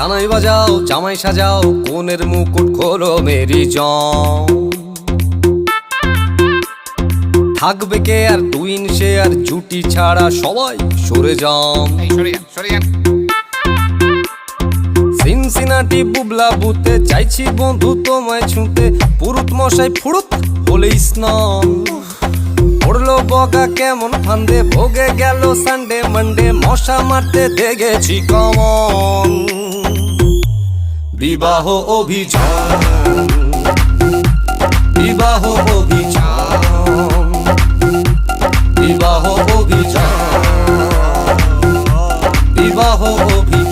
সানাই বাজাও জামাই সাজাও কোনের মুকুট খোলো মেরি জম। থাকবে কে আর টুইন সে আর জুটি ছাড়া সবাই সরে যাম। সিনসিনাটি বুবলা বুতে চাইছি বন্ধু তোমায় ছুঁতে, পুরুত মশাই ফুরুত হলে স্নান। পড়লো বগা কেমন ফান্দে, ভোগে গেল সানডে মানডে, মশা মারতে দেখেছি কমন। বিবাহ অভিযান, বিবাহ অভিযান, বিবাহ অভিযান, বিবাহ অভিযান।